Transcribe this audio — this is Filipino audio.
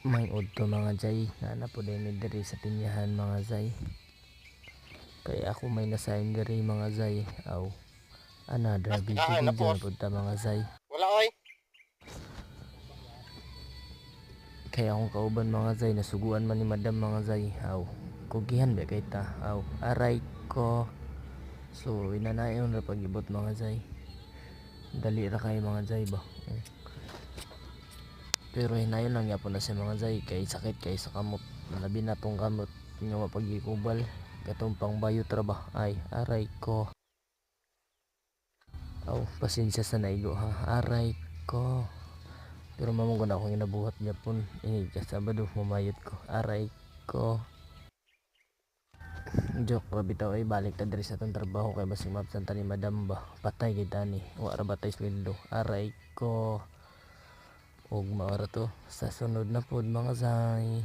May udto mga jay nga na po din diri sa tinyahan mga zay. Kaya ako may nasayin diri mga zay. Aw. Another video na punta mga zay. Wala oy. Kaya akong kauban mga zay, nasuguan man ni madam mga zay. Aw. Kugihan ba kay ta? Aw. Aray ko. So inanayon ra pagibot mga zay. Dali ra kay mga zay ba. Pero hinayon lang yapon na sa mga zay kay sakit kay sa kamot. Labi na tong kamot nga mapagikubal. Katong pang bayot ra ba. Ay, aray ko. Aw, pasensya sa naigo ha. Aray ko. Pero mamong ko na akong inabuhat yapon. Sabado mamayot ko. Aray ko. Joke ra bitaw ay balik ta diri sa tong trabaho kay basig mabsanta ni madam ba. Patay kita ni. Wa ra batay sweldo. Aray ko. Og maara to sa sunod na pod mga zay.